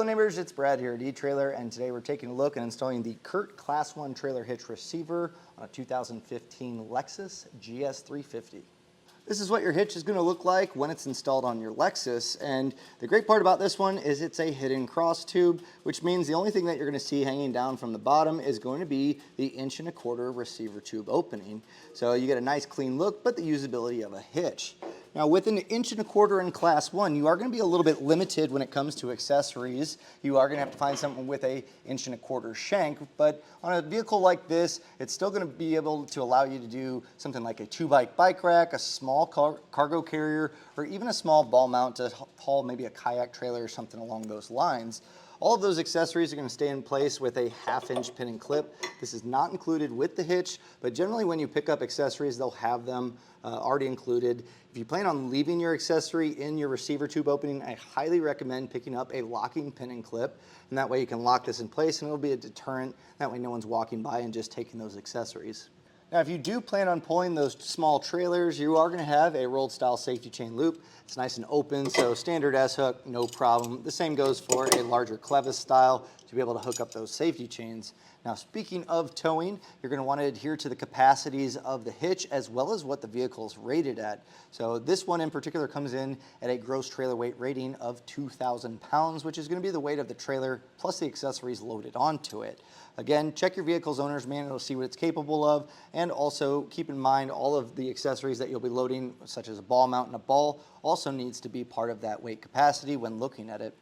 Hello neighbors, it's Brad here at eTrailer, and today we're taking a look at installing the CURT Class 1 Trailer Hitch Receiver on a 2015 Lexus GS 350. This is what your hitch is going to look like when it's installed on your Lexus, and the great part about this one is it's a hidden cross tube, which means the only thing that you're going to see hanging down from the bottom is going to be the 1.25" receiver tube opening. So you get a nice clean look, but the usability of a hitch. Now with an 1.25" in Class 1, you are going to be a little bit limited when it comes to accessories. You are going to have to find something with a 1.25" shank, but on a vehicle like this, it's still going to be able to allow you to do something like a 2-bike bike rack, a small cargo carrier, or even a small ball mount to haul maybe a kayak trailer or something along those lines. All of those accessories are going to stay in place with a 1/2" pin and clip. This is not included with the hitch, but generally when you pick up accessories, they'll have them already included. If you plan on leaving your accessory in your receiver tube opening, I highly recommend picking up a locking pin and clip, and that way you can lock this in place and it'll be a deterrent. That way no one's walking by and just taking those accessories. Now, if you do plan on pulling those small trailers, you are going to have a rolled style safety chain loop. It's nice and open, so standard S-hook, no problem. The same goes for a larger clevis style to be able to hook up those safety chains. Now, speaking of towing, you're going to want to adhere to the capacities of the hitch as well as what the vehicle is rated at. So this one in particular comes in at a gross trailer weight rating of 2,000 pounds, which is going to be the weight of the trailer plus the accessories loaded onto it. Again, check your vehicle's owner's manual to see what it's capable of, and also keep in mind all of the accessories that you'll be loading, such as a ball mount and a ball, also needs to be part of that weight capacity when looking at it.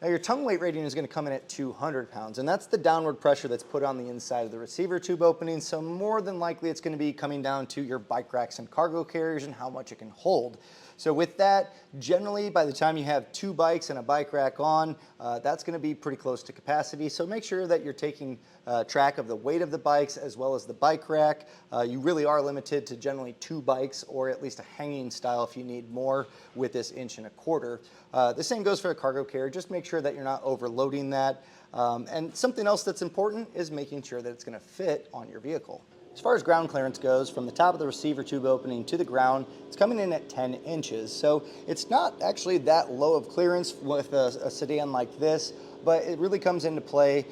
Now your tongue weight rating is going to come in at 200 pounds, and that's the downward pressure that's put on the inside of the receiver tube opening, so more than likely it's going to be coming down to your bike racks and cargo carriers and how much it can hold. So with that, generally by the time you have 2 bikes and a bike rack on, that's going to be pretty close to capacity, so make sure that you're taking track of the weight of the bikes as well as the bike rack. You really are limited to generally 2 bikes or at least a hanging style if you need more with this 1.25". The same goes for the cargo carrier. Just make sure that you're not overloading that. And something else that's important is making sure that it's going to fit on your vehicle. As far as ground clearance goes, from the top of the receiver tube opening to the ground, it's coming in at 10 inches. So it's not actually that low of clearance with a sedan like this, but it really comes into play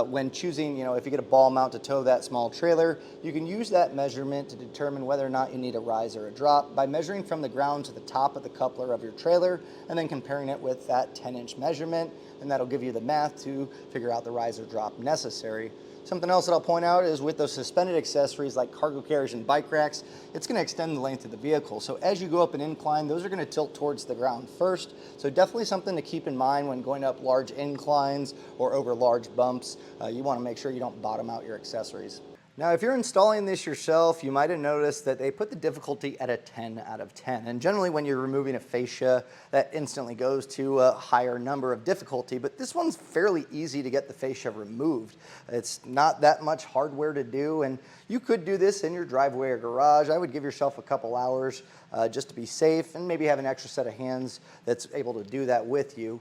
when choosing, if you get a ball mount to tow that small trailer, you can use that measurement to determine whether or not you need a rise or a drop by measuring from the ground to the top of the coupler of your trailer and then comparing it with that 10-inch measurement, and that'll give you the math to figure out the rise or drop necessary. Something else that I'll point out is with those suspended accessories like cargo carriers and bike racks, it's going to extend the length of the vehicle. So as you go up an incline, those are going to tilt towards the ground first. So definitely something to keep in mind when going up large inclines or over large bumps. You want to make sure you don't bottom out your accessories. Now, if you're installing this yourself, you might have noticed that they put the difficulty at a 10 out of 10. And generally when you're removing a fascia, that instantly goes to a higher number of difficulty, but this one's fairly easy to get the fascia removed. It's not that much hardware to do, and you could do this in your driveway or garage. I would give yourself a couple hours just to be safe and maybe have an extra set of hands that's able to do that with you.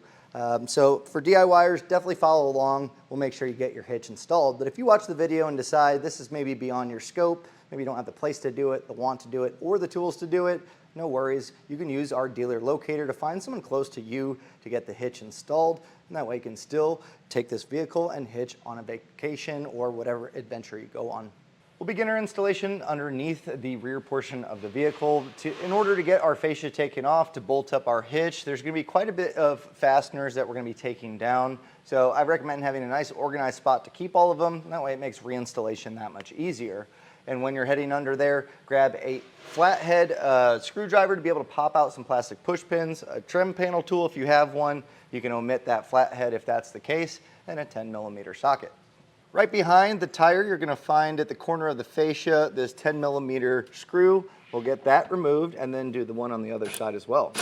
So for DIYers, definitely follow along. We'll make sure you get your hitch installed. But if you watch the video and decide this is maybe beyond your scope, maybe you don't have the place to do it, the want to do it, or the tools to do it, no worries. You can use our dealer locator to find someone close to you to get the hitch installed. And that way you can still take this vehicle and hitch on a vacation or whatever adventure you go on. We'll begin our installation underneath the rear portion of the vehicle. In order to get our fascia taken off to bolt up our hitch, there's going to be quite a bit of fasteners that we're going to be taking down. So I recommend having a nice organized spot to keep all of them. That way it makes reinstallation that much easier. And when you're heading under there, grab a flathead screwdriver to be able to pop out some plastic push pins, a trim panel tool if you have one. You can omit that flathead if that's the case, and a 10mm socket. Right behind the tire, you're going to find at the corner of the fascia this 10mm screw. We'll get that removed and then do the one on the other side as well.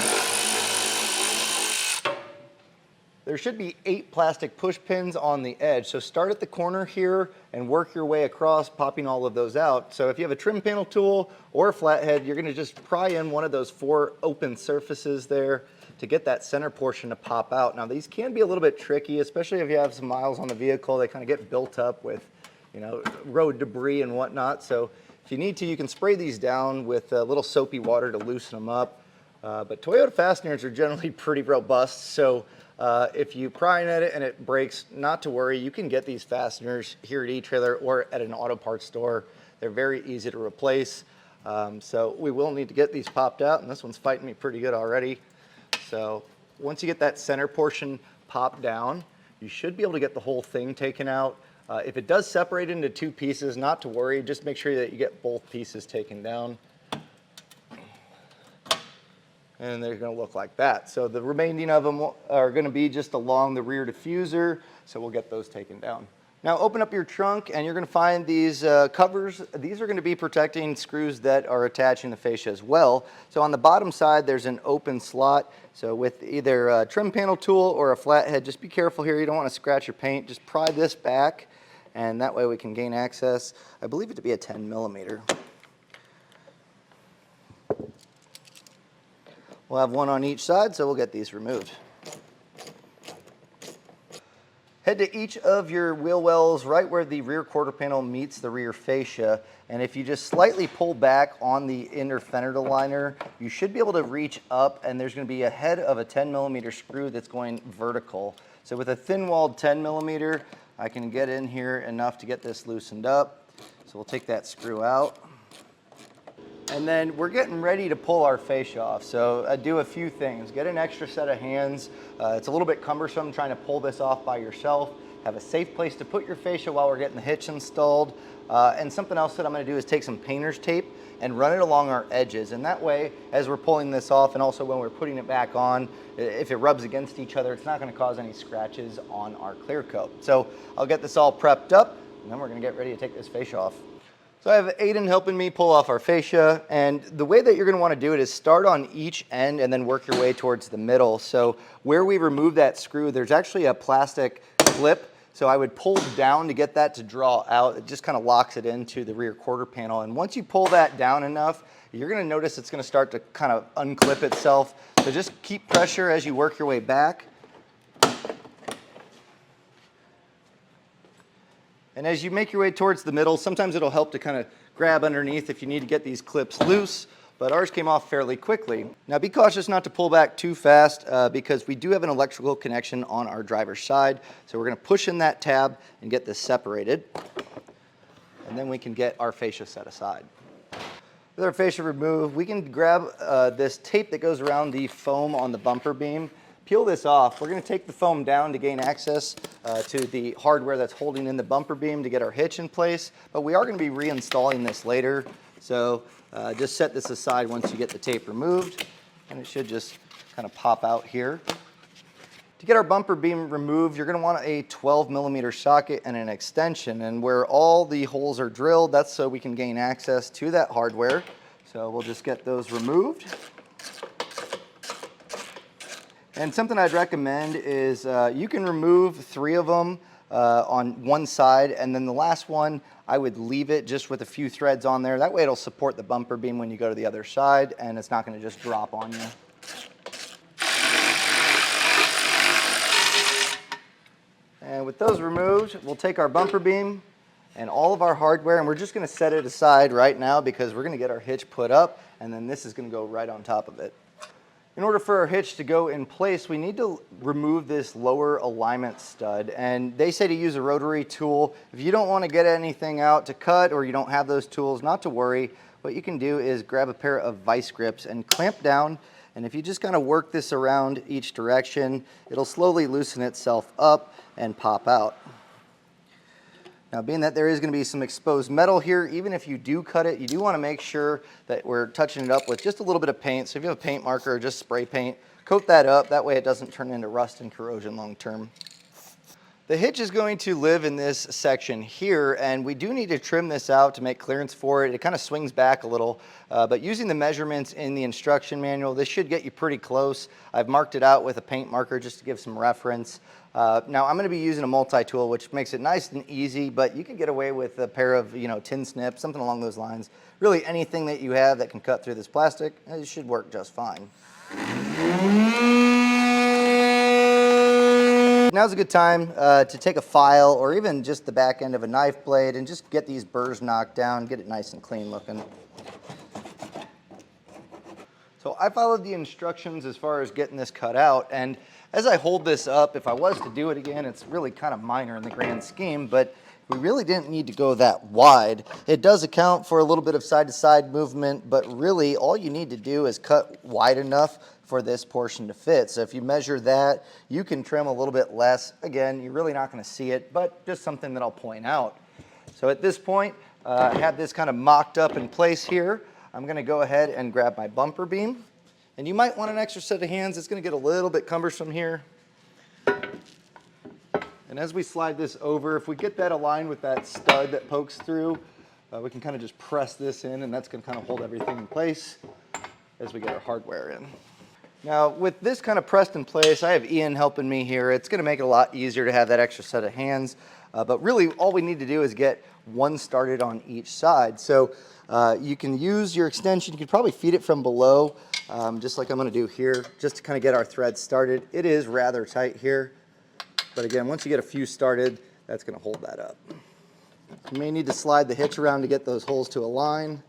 There should be 8 plastic push pins on the edge, so start at the corner here and work your way across, popping all of those out. So if you have a trim panel tool or a flathead, you're going to just pry in one of those 4 open surfaces there to get that center portion to pop out. Now these can be a little bit tricky, especially if you have some miles on the vehicle. They kind of get built up with, road debris and whatnot. So if you need to, you can spray these down with a little soapy water to loosen them up. But Toyota fasteners are generally pretty robust, so If you pry at it and it breaks, not to worry, you can get these fasteners here at eTrailer or at an auto parts store. They're very easy to replace. So we will need to get these popped out, and this one's fighting me pretty good already. So once you get that center portion popped down, you should be able to get the whole thing taken out. If it does separate into two pieces, not to worry, just make sure that you get both pieces taken down. And they're going to look like that. So the remaining of them are going to be just along the rear diffuser, so we'll get those taken down. Now open up your trunk and you're going to find these covers. These are going to be protecting screws that are attaching the fascia as well. So on the bottom side there's an open slot. So with either a trim panel tool or a flathead, just be careful here. You don't want to scratch your paint. Just pry this back and that way we can gain access. I believe it to be a 10 millimeter. We'll have one on each side, so we'll get these removed. Head to each of your wheel wells right where the rear quarter panel meets the rear fascia, and if you just slightly pull back on the inner fender liner, you should be able to reach up, and there's going to be a head of a 10 millimeter screw that's going vertical. So with a thin-walled 10 millimeter, I can get in here enough to get this loosened up. So we'll take that screw out. And then we're getting ready to pull our fascia off. So I do a few things. Get an extra set of hands. It's a little bit cumbersome trying to pull this off by yourself. Have a safe place to put your fascia while we're getting the hitch installed. And something else that I'm going to do is take some painter's tape and run it along our edges. And that way, as we're pulling this off and also when we're putting it back on, if it rubs against each other, it's not going to cause any scratches on our clear coat. So I'll get this all prepped up and then we're going to get ready to take this fascia off. So I have Aiden helping me pull off our fascia, and the way that you're going to want to do it is start on each end and then work your way towards the middle. So where we remove that screw, there's actually a plastic clip, so I would pull down to get that to draw out. It just kind of locks it into the rear quarter panel, and once you pull that down enough, you're going to notice it's going to start to kind of unclip itself. So just keep pressure as you work your way back. And as you make your way towards the middle, sometimes it'll help to kind of grab underneath if you need to get these clips loose, but ours came off fairly quickly. Now be cautious not to pull back too fast because we do have an electrical connection on our driver's side. So we're going to push in that tab and get this separated. And then we can get our fascia set aside. With our fascia removed, we can grab this tape that goes around the foam on the bumper beam. Peel this off. We're going to take the foam down to gain access to the hardware that's holding in the bumper beam to get our hitch in place, but we are going to be reinstalling this later. So just set this aside once you get the tape removed, and it should just kind of pop out here. To get our bumper beam removed, you're going to want a 12 millimeter socket and an extension, and where all the holes are drilled, that's so we can gain access to that hardware. So we'll just get those removed. And something I'd recommend is you can remove 3 of them on one side, and then the last one, I would leave it just with a few threads on there. That way it'll support the bumper beam when you go to the other side, and it's not going to just drop on you. And with those removed, we'll take our bumper beam and all of our hardware, and we're just going to set it aside right now because we're going to get our hitch put up, and then this is going to go right on top of it. In order for our hitch to go in place, we need to remove this lower alignment stud, and they say to use a rotary tool. If you don't want to get anything out to cut or you don't have those tools, not to worry. What you can do is grab a pair of vice grips and clamp down, and if you just kind of work this around each direction, it'll slowly loosen itself up and pop out. Now, being that there is going to be some exposed metal here, even if you do cut it, you do want to make sure that we're touching it up with just a little bit of paint. So if you have a paint marker or just spray paint, coat that up. That way it doesn't turn into rust and corrosion long term. The hitch is going to live in this section here, and we do need to trim this out to make clearance for it. It kind of swings back a little, but using the measurements in the instruction manual, this should get you pretty close. I've marked it out with a paint marker just to give some reference. Now I'm going to be using a multi-tool, which makes it nice and easy, but you can get away with a pair of, tin snips, something along those lines. Really anything that you have that can cut through this plastic, it should work just fine. Now's a good time to take a file or even just the back end of a knife blade and just get these burrs knocked down, get it nice and clean looking. So I followed the instructions as far as getting this cut out, and as I hold this up, if I was to do it again, it's really kind of minor in the grand scheme, but we really didn't need to go that wide. It does account for a little bit of side-to-side movement, but really all you need to do is cut wide enough for this portion to fit. So if you measure that, you can trim a little bit less. Again, you're really not going to see it, but just something that I'll point out. So at this point, I have this kind of mocked up in place here. I'm going to go ahead and grab my bumper beam. And you might want an extra set of hands. It's going to get a little bit cumbersome here. And as we slide this over, if we get that aligned with that stud that pokes through, we can kind of just press this in, and that's going to kind of hold everything in place as we get our hardware in. Now, with this kind of pressed in place, I have Ian helping me here. It's going to make it a lot easier to have that extra set of hands. But really, all we need to do is get one started on each side. So you can use your extension. You could probably feed it from below, just like I'm going to do here, just to kind of get our thread started. It is rather tight here. But again, once you get a few started, that's going to hold that up. You may need to slide the hitch around to get those holes to align.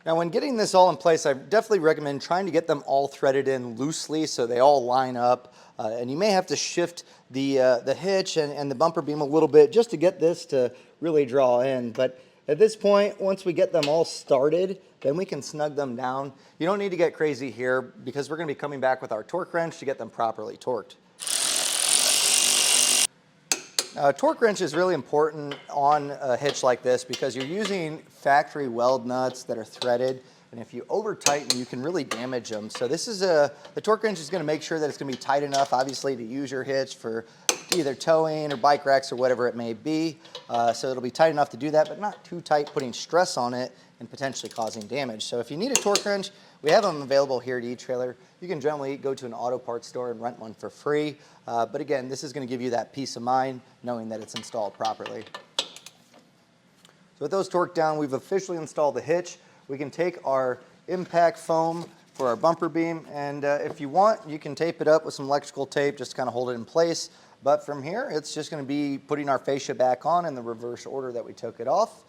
Now, when getting this all in place, I definitely recommend trying to get them all threaded in loosely so they all line up. And you may have to shift the hitch and the bumper beam a little bit just to get this to really draw in. But at this point, once we get them all started, then we can snug them down. You don't need to get crazy here because we're going to be coming back with our torque wrench to get them properly torqued. A torque wrench is really important on a hitch like this because you're using factory weld nuts that are threaded, and if you over tighten, you can really damage them. So this is the torque wrench is going to make sure that it's going to be tight enough, obviously, to use your hitch for either towing or bike racks or whatever it may be. So it'll be tight enough to do that, but not too tight, putting stress on it and potentially causing damage. So if you need a torque wrench, we have them available here at eTrailer. You can generally go to an auto parts store and rent one for free. But again, this is going to give you that peace of mind knowing that it's installed properly. So with those torqued down, we've officially installed the hitch. We can take our impact foam for our bumper beam, and if you want, you can tape it up with some electrical tape just to kind of hold it in place. But from here, it's just going to be putting our fascia back on in the reverse order that we took it off.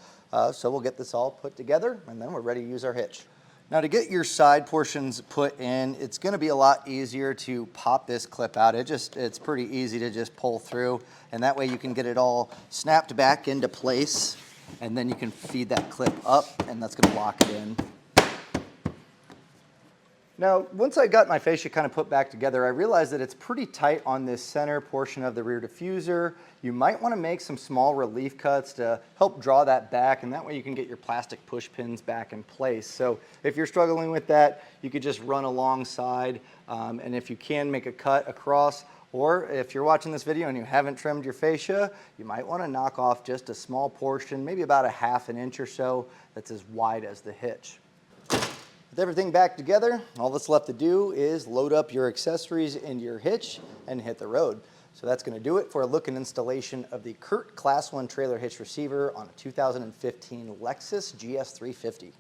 So we'll get this all put together, and then we're ready to use our hitch. Now, to get your side portions put in, it's going to be a lot easier to pop this clip out. It's pretty easy to just pull through, and that way you can get it all snapped back into place, and then you can feed that clip up, and that's going to lock it in. Now, once I got my fascia kind of put back together, I realized that it's pretty tight on this center portion of the rear diffuser. You might want to make some small relief cuts to help draw that back, and that way you can get your plastic push pins back in place. So if you're struggling with that, you could just run alongside, and if you can, make a cut across. Or if you're watching this video and you haven't trimmed your fascia, you might want to knock off just a small portion, maybe about a ½ an inch or so, that's as wide as the hitch. With everything back together, all that's left to do is load up your accessories into your hitch and hit the road. So that's going to do it for a look and installation of the CURT Class 1 Trailer Hitch Receiver on a 2015 Lexus GS 350.